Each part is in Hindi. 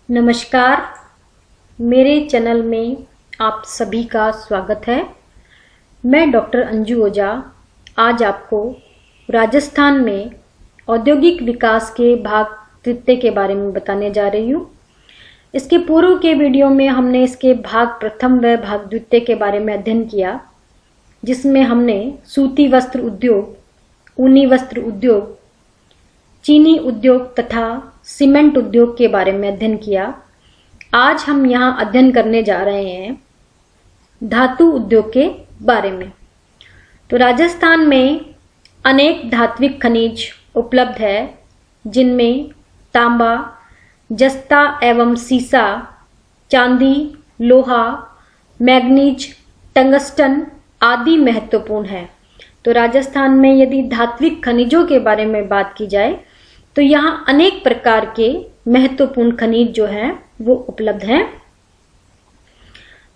नमस्कार, मेरे चैनल में आप सभी का स्वागत है। मैं डॉक्टर अंजू ओझा आज आपको राजस्थान में औद्योगिक विकास के भाग तृतीय के बारे में बताने जा रही हूँ। इसके पूर्व के वीडियो में हमने इसके भाग प्रथम व भाग द्वितीय के बारे में अध्ययन किया, जिसमें हमने सूती वस्त्र उद्योग, ऊनी वस्त्र उद्योग, चीनी उद्योग तथा सीमेंट उद्योग के बारे में अध्ययन किया। आज हम यहाँ अध्ययन करने जा रहे हैं धातु उद्योग के बारे में। तो राजस्थान में अनेक धात्विक खनिज उपलब्ध है, जिनमें तांबा, जस्ता एवं सीसा, चांदी, लोहा, मैग्नीज, टंगस्टन आदि महत्वपूर्ण है। तो राजस्थान में यदि धात्विक खनिजों के बारे में बात की जाए तो यहाँ अनेक प्रकार के महत्वपूर्ण खनिज जो हैं वो उपलब्ध हैं।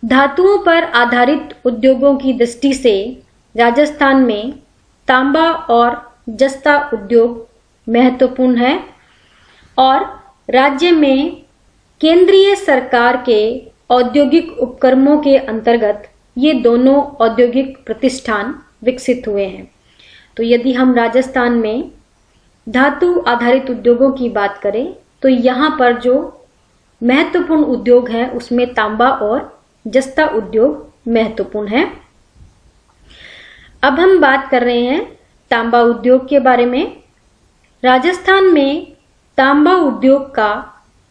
धातुओं पर आधारित उद्योगों की दृष्टि से राजस्थान में तांबा और जस्ता उद्योग महत्वपूर्ण है और राज्य में केंद्रीय सरकार के औद्योगिक उपक्रमों के अंतर्गत ये दोनों औद्योगिक प्रतिष्ठान विकसित हुए हैं। तो यदि हम राजस्थान में धातु आधारित उद्योगों की बात करें तो यहाँ पर जो महत्वपूर्ण उद्योग है उसमें तांबा और जस्ता उद्योग महत्वपूर्ण है। अब हम बात कर रहे हैं तांबा उद्योग के बारे में। राजस्थान में तांबा उद्योग का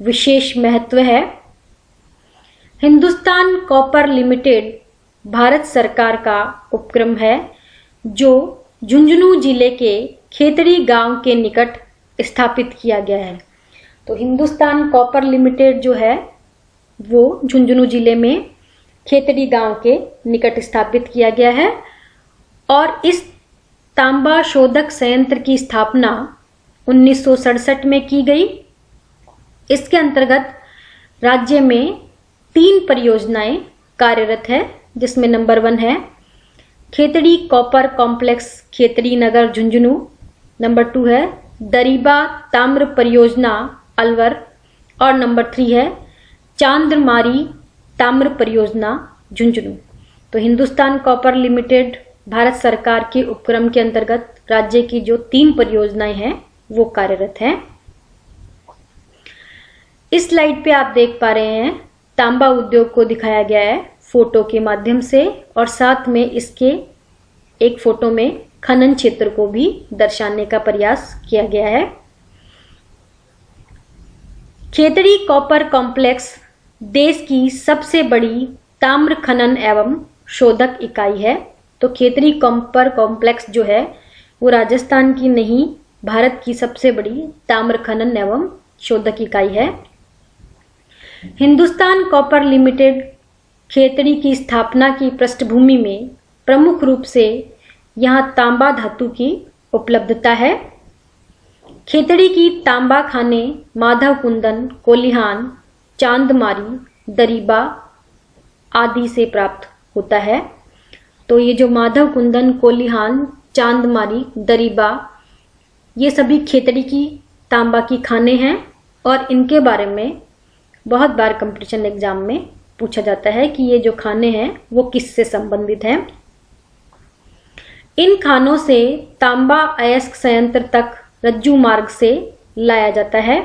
विशेष महत्व है। हिंदुस्तान कॉपर लिमिटेड भारत सरकार का उपक्रम है, जो झुंझुनू जिले के खेतड़ी गांव के निकट स्थापित किया गया है। तो हिंदुस्तान कॉपर लिमिटेड जो है वो झुंझुनू जिले में खेतड़ी गांव के निकट स्थापित किया गया है और इस तांबा शोधक संयंत्र की स्थापना 1967 में की गई। इसके अंतर्गत राज्य में 3 परियोजनाएं कार्यरत है, जिसमें नंबर 1 है खेतड़ी कॉपर कॉम्प्लेक्स खेतड़ी नगर झुंझुनू, नंबर 2 है दरीबा ताम्र परियोजना अलवर और नंबर 3 है चांदमारी ताम्र परियोजना झुंझुनू। तो हिंदुस्तान कॉपर लिमिटेड भारत सरकार के उपक्रम के अंतर्गत राज्य की जो 3 परियोजनाएं हैं वो कार्यरत हैं। इस स्लाइड पे आप देख पा रहे हैं तांबा उद्योग को दिखाया गया है फोटो के माध्यम से और साथ में इसके एक फोटो में खनन क्षेत्र को भी दर्शाने का प्रयास किया गया है। खेतड़ी कॉपर कॉम्प्लेक्स देश की सबसे बड़ी ताम्र खनन एवं शोधक इकाई है। तो खेतड़ी कॉपर कॉम्प्लेक्स जो है वो राजस्थान की नहीं, भारत की सबसे बड़ी ताम्र खनन एवं शोधक इकाई है। हिंदुस्तान कॉपर लिमिटेड खेतड़ी की स्थापना की पृष्ठभूमि में प्रमुख रूप से यहाँ तांबा धातु की उपलब्धता है। खेतड़ी की तांबा खाने माधव कुंदन, कोलिहान, चांदमारी, दरीबा आदि से प्राप्त होता है। तो ये जो माधव कुंदन, कोलिहान, चांदमारी, दरीबा ये सभी खेतड़ी की तांबा की खाने हैं और इनके बारे में बहुत बार कंपटीशन एग्जाम में पूछा जाता है कि ये जो खाने हैं वो किससे संबंधित हैं। इन खानों से तांबा अयस्क संयंत्र तक रज्जू मार्ग से लाया जाता है।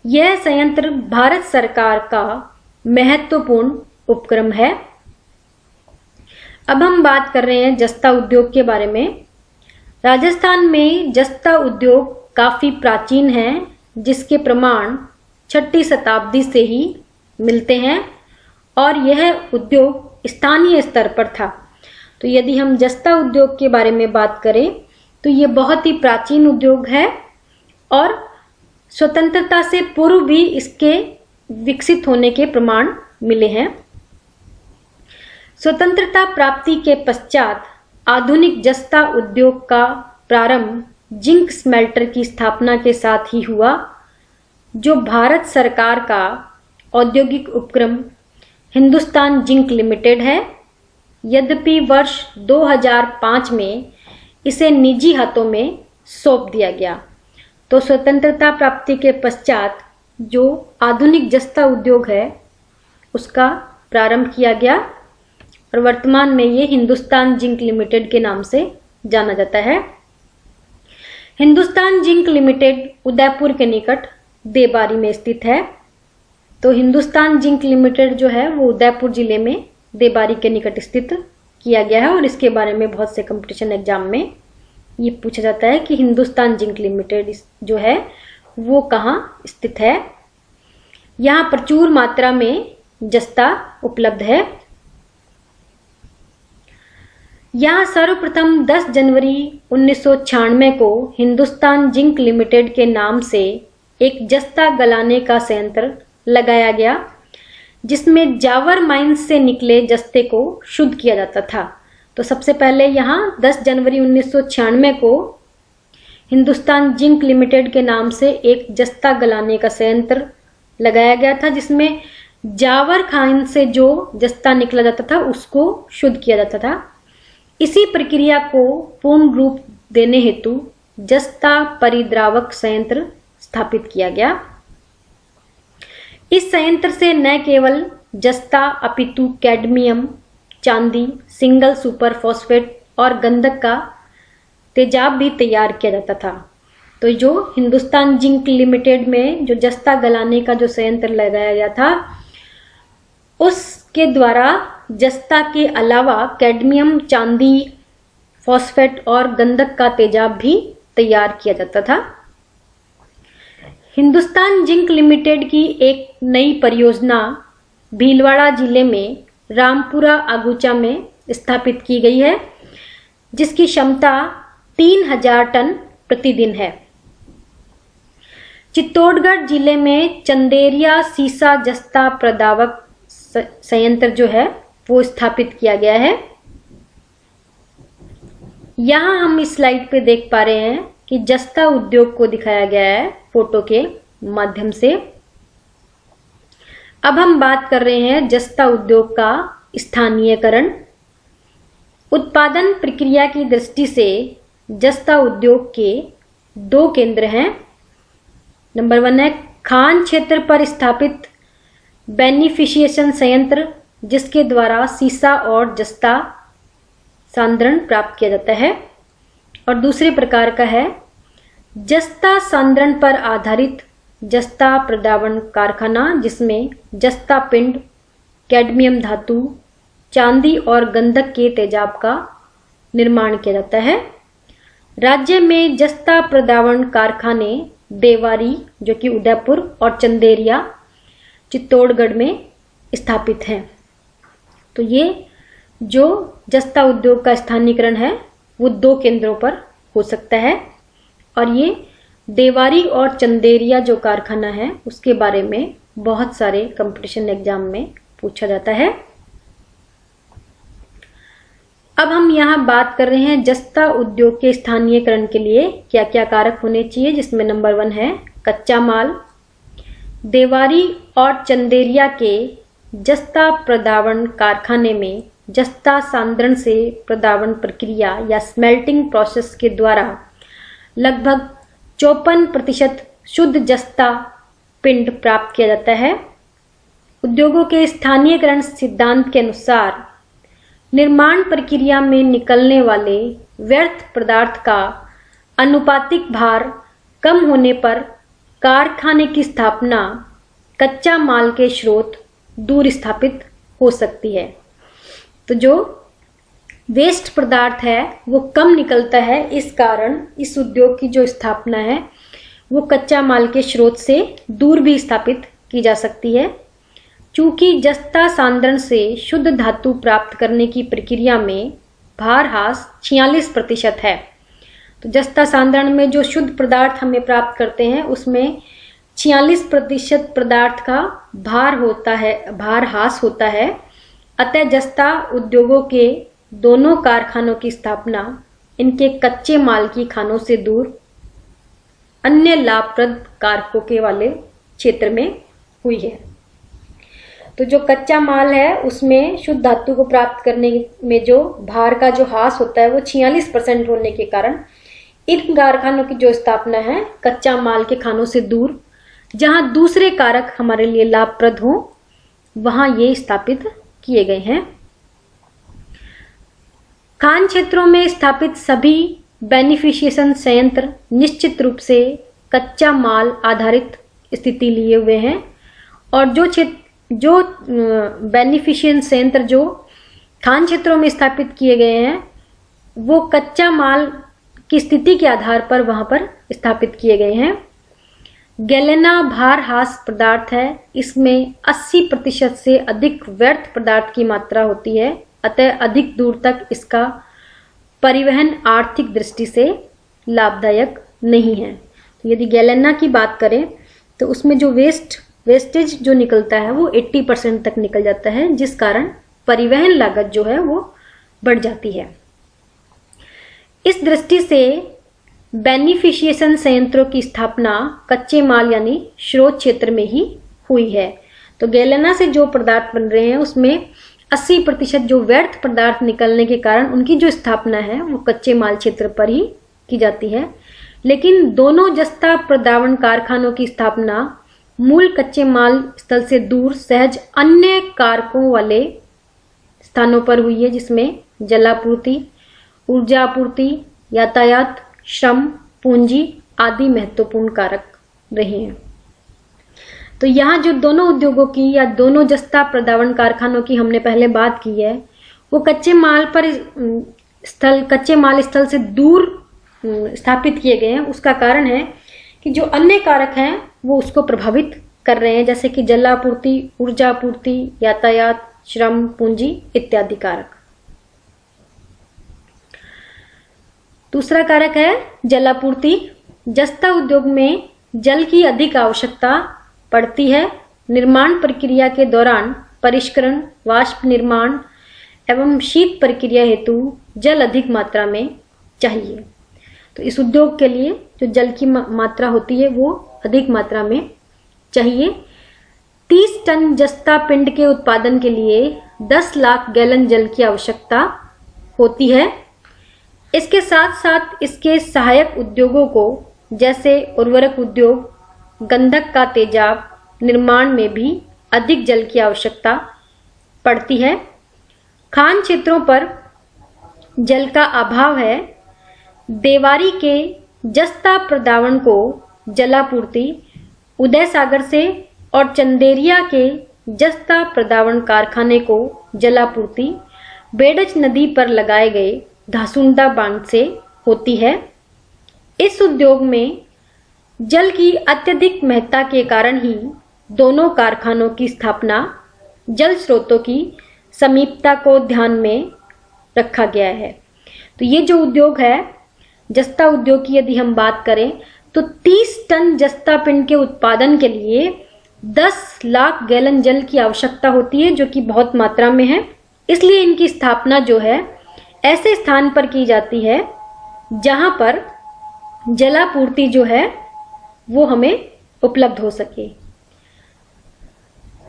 यह संयंत्र भारत सरकार का महत्वपूर्ण उपक्रम है। अब हम बात कर रहे हैं जस्ता उद्योग के बारे में। राजस्थान में जस्ता उद्योग काफी प्राचीन है, जिसके प्रमाण 6ठी शताब्दी से ही मिलते हैं और यह उद्योग स्थानीय स्तर पर था। तो यदि हम जस्ता उद्योग के बारे में बात करें तो ये बहुत ही प्राचीन उद्योग है और स्वतंत्रता से पूर्व भी इसके विकसित होने के प्रमाण मिले हैं। स्वतंत्रता प्राप्ति के पश्चात आधुनिक जस्ता उद्योग का प्रारंभ जिंक स्मेल्टर की स्थापना के साथ ही हुआ, जो भारत सरकार का औद्योगिक उपक्रम हिंदुस्तान जिंक लिमिटेड है। यद्यपि वर्ष 2005 में इसे निजी हाथों में सौंप दिया गया। तो स्वतंत्रता प्राप्ति के पश्चात जो आधुनिक जस्ता उद्योग है उसका प्रारंभ किया गया और वर्तमान में ये हिंदुस्तान जिंक लिमिटेड के नाम से जाना जाता है। हिंदुस्तान जिंक लिमिटेड उदयपुर के निकट देबारी में स्थित है। तो हिंदुस्तान जिंक लिमिटेड जो है वो उदयपुर जिले में देबारी के निकट स्थित किया गया है और इसके बारे में बहुत से कंपटीशन एग्जाम में ये पूछा जाता है कि हिंदुस्तान जिंक लिमिटेड जो है वो कहाँ स्थित है। यहाँ प्रचुर मात्रा में जस्ता उपलब्ध है। यहाँ सर्वप्रथम 10 जनवरी 1996 को हिंदुस्तान जिंक लिमिटेड के नाम से एक जस्ता गलाने का संयंत्र लगाया गया, जिसमें जावर माइंस से निकले जस्ते को शुद्ध किया जाता था। तो सबसे पहले यहाँ 10 जनवरी 1996 को हिंदुस्तान जिंक लिमिटेड के नाम से एक जस्ता गलाने का संयंत्र लगाया गया था, जिसमें जावर खान से जो जस्ता निकला जाता था उसको शुद्ध किया जाता था। इसी प्रक्रिया को पूर्ण रूप देने हेतु जस्ता परिद्रावक संयंत्र स्थापित किया गया। इस संयंत्र से न केवल जस्ता अपितु कैडमियम, चांदी, सिंगल सुपर फॉस्फेट और गंधक का तेजाब भी तैयार किया जाता था। तो जो हिंदुस्तान जिंक लिमिटेड में जो जस्ता गलाने का जो संयंत्र लगाया गया था उसके द्वारा जस्ता के अलावा कैडमियम, चांदी, फॉस्फेट और गंधक का तेजाब भी तैयार किया जाता था। हिंदुस्तान जिंक लिमिटेड की एक नई परियोजना भीलवाड़ा जिले में रामपुरा आगुचा में स्थापित की गई है, जिसकी क्षमता 3000 टन प्रतिदिन है। चित्तौड़गढ़ जिले में चंदेरिया सीसा जस्ता प्रदावक संयंत्र जो है वो स्थापित किया गया है। यहां हम इस स्लाइड पे देख पा रहे हैं कि जस्ता उद्योग को दिखाया गया है फोटो के माध्यम से। अब हम बात कर रहे हैं जस्ता उद्योग का स्थानीयकरण। उत्पादन प्रक्रिया की दृष्टि से जस्ता उद्योग के 2 केंद्र हैं। नंबर 1 है खान क्षेत्र पर स्थापित बेनिफिशिएशन संयंत्र, जिसके द्वारा सीसा और जस्ता सांद्रण प्राप्त किया जाता है, और दूसरे प्रकार का है जस्ता सांद्रण पर आधारित जस्ता प्रदावन कारखाना, जिसमें जस्ता पिंड, कैडमियम धातु, चांदी और गंधक के तेजाब का निर्माण किया जाता है। राज्य में जस्ता प्रदावन कारखाने देवारी जो कि उदयपुर और चंदेरिया चित्तौड़गढ़ में स्थापित हैं। तो ये जो जस्ता उद्योग का स्थानीयकरण है वो 2 केंद्रों पर हो सकता है, और ये देवारी और चंदेरिया जो कारखाना है उसके बारे में बहुत सारे कंपटीशन एग्जाम में पूछा जाता है। अब हम यहाँ बात कर रहे हैं जस्ता उद्योग के स्थानीयकरण के लिए क्या क्या कारक होने चाहिए, जिसमें नंबर 1 है कच्चा माल। देवारी और चंदेरिया के जस्ता प्रदावन कारखाने में जस्ता सांद्रण से प्रदावन प्रक्रिया या स्मेल्टिंग प्रोसेस के द्वारा लगभग 54% शुद्ध जस्ता पिंड प्राप्त किया जाता है। उद्योगों के स्थानीयकरण सिद्धांत के अनुसार निर्माण प्रक्रिया में निकलने वाले व्यर्थ पदार्थ का अनुपातिक भार कम होने पर कारखाने की स्थापना कच्चा माल के स्रोत दूर स्थापित हो सकती है। तो जो वेस्ट पदार्थ है वो कम निकलता है, इस कारण इस उद्योग की जो स्थापना है वो कच्चा माल के स्रोत से दूर भी स्थापित की जा सकती है। चूंकि जस्ता सांद्रण से शुद्ध धातु प्राप्त करने की प्रक्रिया में भारहास 46% है। तो जस्ता सांद्रण में जो शुद्ध पदार्थ हमें प्राप्त करते हैं उसमें 46% पदार्थ का भारहास होता है। अतः जस्ता उद्योगों के दोनों कारखानों की स्थापना इनके कच्चे माल की खानों से दूर अन्य लाभप्रद कारकों के वाले क्षेत्र में हुई है। तो जो कच्चा माल है उसमें शुद्ध धातु को प्राप्त करने में जो भार का जो हास होता है वो 46% होने के कारण इन कारखानों की जो स्थापना है कच्चा माल के खानों से दूर जहां दूसरे कारक हमारे लिए लाभप्रद हों वहां ये स्थापित किए गए हैं। खान क्षेत्रों में स्थापित सभी बेनिफिशिएशन संयंत्र निश्चित रूप से कच्चा माल आधारित स्थिति लिए हुए हैं और जो बेनिफिशिएशन संयंत्र जो खान क्षेत्रों में स्थापित किए गए हैं वो कच्चा माल की स्थिति के आधार पर वहां पर स्थापित किए गए हैं। गैलेना भारहास पदार्थ है, इसमें 80% से अधिक व्यर्थ पदार्थ की मात्रा होती है, अतः अधिक दूर तक इसका परिवहन आर्थिक दृष्टि से लाभदायक नहीं है। तो यदि गैलेना की बात करें तो उसमें जो वेस्टेज जो निकलता है वो 80% तक निकल जाता है, जिस कारण परिवहन लागत जो है वो बढ़ जाती है। इस दृष्टि से बेनिफिशिएशन संयंत्रों की स्थापना कच्चे माल यानी स्रोत क्षेत्र में ही हुई है। तो गैलेना से जो पदार्थ बन रहे हैं उसमें 80% जो व्यर्थ पदार्थ निकलने के कारण उनकी जो स्थापना है वो कच्चे माल क्षेत्र पर ही की जाती है। लेकिन दोनों जस्ता प्रदावन कारखानों की स्थापना मूल कच्चे माल स्थल से दूर सहज अन्य कारकों वाले स्थानों पर हुई है, जिसमें जलापूर्ति, ऊर्जा आपूर्ति, यातायात, श्रम, पूंजी आदि महत्वपूर्ण कारक रहे हैं। तो यहाँ जो दोनों उद्योगों की या दोनों जस्ता प्रदावन कारखानों की हमने पहले बात की है वो कच्चे माल स्थल से दूर स्थापित किए गए हैं। उसका कारण है कि जो अन्य कारक हैं वो उसको प्रभावित कर रहे हैं, जैसे कि जलापूर्ति, ऊर्जा आपूर्ति, यातायात, श्रम, पूंजी इत्यादि कारक। दूसरा कारक है जलापूर्ति। जस्ता उद्योग में जल की अधिक आवश्यकता पड़ती है। निर्माण प्रक्रिया के दौरान परिष्करण, वाष्प निर्माण एवं शीत प्रक्रिया हेतु जल अधिक मात्रा में चाहिए। तो इस उद्योग के लिए जो जल की मात्रा होती है वो अधिक मात्रा में चाहिए। 30 टन जस्ता पिंड के उत्पादन के लिए 10 लाख गैलन जल की आवश्यकता होती है। इसके साथ साथ इसके सहायक उद्योगों को जैसे उर्वरक उद्योग, गंधक का तेजाब निर्माण में भी अधिक जल की आवश्यकता पड़ती है। खान क्षेत्रों पर जल का अभाव है। देवारी के जस्ता प्रदावन को जलापूर्ति उदय सागर से और चंदेरिया के जस्ता प्रदावन कारखाने को जलापूर्ति बेडज नदी पर लगाए गए धासुंडा बांध से होती है। इस उद्योग में जल की अत्यधिक महत्ता के कारण ही दोनों कारखानों की स्थापना जल स्रोतों की समीपता को ध्यान में रखा गया है। तो ये जो उद्योग है जस्ता उद्योग की यदि हम बात करें तो 30 टन जस्ता पिंड के उत्पादन के लिए 10 लाख गैलन जल की आवश्यकता होती है, जो कि बहुत मात्रा में है। इसलिए इनकी स्थापना जो है ऐसे स्थान पर की जाती है जहां पर जलापूर्ति जो है वो हमें उपलब्ध हो सके।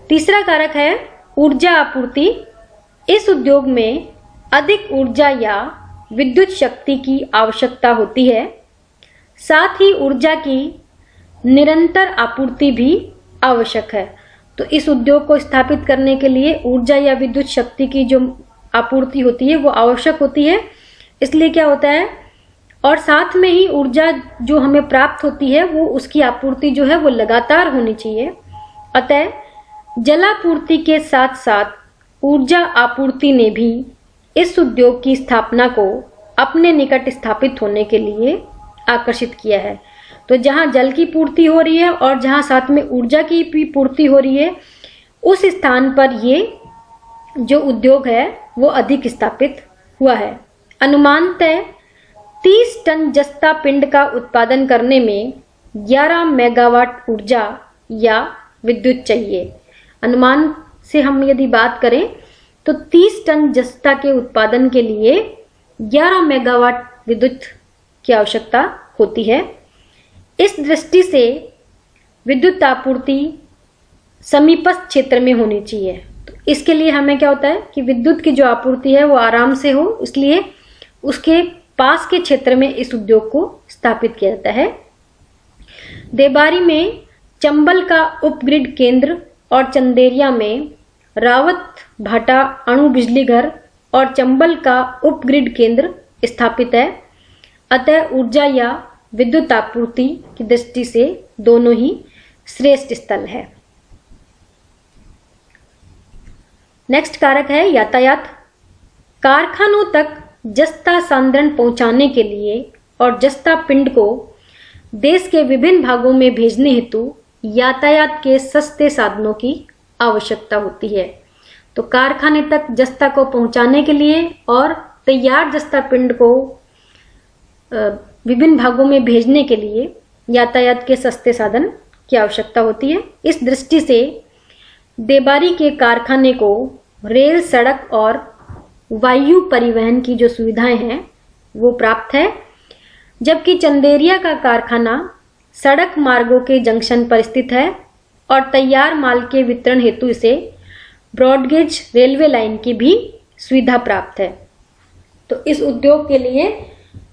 तीसरा कारक है ऊर्जा आपूर्ति। इस उद्योग में अधिक ऊर्जा या विद्युत शक्ति की आवश्यकता होती है। साथ ही ऊर्जा की निरंतर आपूर्ति भी आवश्यक है। तो इस उद्योग को स्थापित करने के लिए ऊर्जा या विद्युत शक्ति की जो आपूर्ति होती है वो आवश्यक होती है। इसलिए क्या होता है, और साथ में ही ऊर्जा जो हमें प्राप्त होती है वो उसकी आपूर्ति जो है वो लगातार होनी चाहिए। अतः जलापूर्ति के साथ साथ ऊर्जा आपूर्ति ने भी इस उद्योग की स्थापना को अपने निकट स्थापित होने के लिए आकर्षित किया है। तो जहां जल की पूर्ति हो रही है और जहां साथ में ऊर्जा की भी पूर्ति हो रही है उस स्थान पर ये जो उद्योग है वो अधिक स्थापित हुआ है। अनुमानतः 30 टन जस्ता पिंड का उत्पादन करने में 11 मेगावाट ऊर्जा या विद्युत चाहिए। अनुमान से हम यदि बात करें तो 30 टन जस्ता के उत्पादन के लिए 11 मेगावाट विद्युत की आवश्यकता होती है। इस दृष्टि से विद्युत आपूर्ति समीपस्थ क्षेत्र में होनी चाहिए। तो इसके लिए हमें क्या होता है कि विद्युत की जो आपूर्ति है वो आराम से हो, इसलिए उसके पास के क्षेत्र में इस उद्योग को स्थापित किया जाता है। देबारी में चंबल का उपग्रिड केंद्र और चंदेरिया में रावत भाटा अणु बिजली घर और चंबल का उपग्रिड केंद्र स्थापित है। अतः ऊर्जा या विद्युत आपूर्ति की दृष्टि से दोनों ही श्रेष्ठ स्थल है। नेक्स्ट कारक है यातायात। कारखानों तक जस्ता सांद्रण पहुंचाने के लिए और जस्ता पिंड को देश के विभिन्न भागों में भेजने हेतु यातायात के सस्ते साधनों की आवश्यकता होती है। तो कारखाने तक जस्ता को पहुंचाने के लिए और तैयार जस्ता पिंड को विभिन्न भागों में भेजने के लिए यातायात के सस्ते साधन की आवश्यकता होती है। इस दृष्टि से देबारी के कारखाने को रेल, सड़क और वायु परिवहन की जो सुविधाएं हैं वो प्राप्त है, जबकि चंदेरिया का कारखाना सड़क मार्गों के जंक्शन पर स्थित है और तैयार माल के वितरण हेतु इसे ब्रॉडगेज रेलवे लाइन की भी सुविधा प्राप्त है। तो इस उद्योग के लिए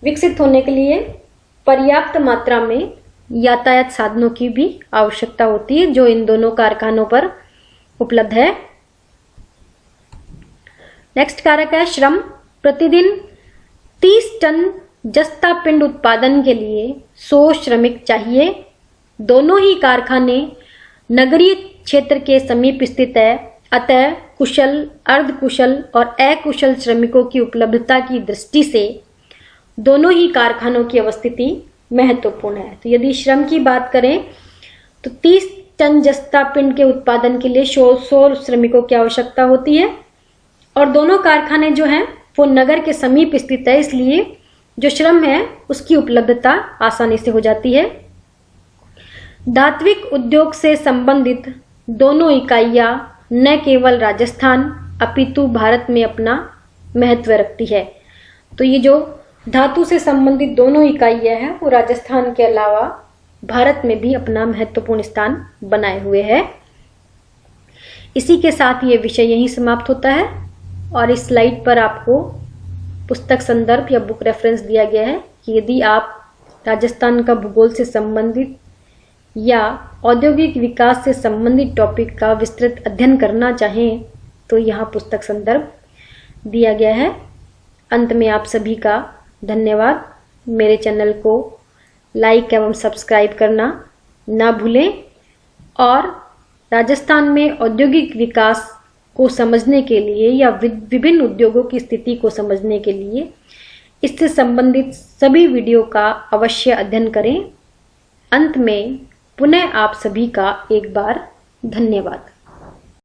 विकसित होने के लिए पर्याप्त मात्रा में यातायात साधनों की भी आवश्यकता होती है, जो इन दोनों कारखानों पर उपलब्ध है। नेक्स्ट कारक है श्रम। प्रतिदिन 30 टन जस्ता पिंड उत्पादन के लिए 100 श्रमिक चाहिए। दोनों ही कारखाने नगरीय क्षेत्र के समीप स्थित है, अतः कुशल, अर्धकुशल और अकुशल श्रमिकों की उपलब्धता की दृष्टि से दोनों ही कारखानों की अवस्थिति महत्वपूर्ण है। तो यदि श्रम की बात करें तो 30 टन जस्ता पिंड के उत्पादन के लिए 100 श्रमिकों की आवश्यकता होती है और दोनों कारखाने जो हैं वो नगर के समीप स्थित है, इसलिए जो श्रम है उसकी उपलब्धता आसानी से हो जाती है। धात्विक उद्योग से संबंधित दोनों इकाइयां न केवल राजस्थान अपितु भारत में अपना महत्व रखती है। तो ये जो धातु से संबंधित दोनों इकाइयां हैं वो राजस्थान के अलावा भारत में भी अपना महत्वपूर्ण स्थान बनाए हुए है। इसी के साथ ये विषय यहीं समाप्त होता है और इस स्लाइड पर आपको पुस्तक संदर्भ या बुक रेफरेंस दिया गया है कि यदि आप राजस्थान का भूगोल से संबंधित या औद्योगिक विकास से संबंधित टॉपिक का विस्तृत अध्ययन करना चाहें तो यहाँ पुस्तक संदर्भ दिया गया है। अंत में आप सभी का धन्यवाद। मेरे चैनल को लाइक एवं सब्सक्राइब करना ना भूलें और राजस्थान में औद्योगिक विकास को समझने के लिए या विभिन्न उद्योगों की स्थिति को समझने के लिए इससे संबंधित सभी वीडियो का अवश्य अध्ययन करें। अंत में पुनः आप सभी का एक बार धन्यवाद।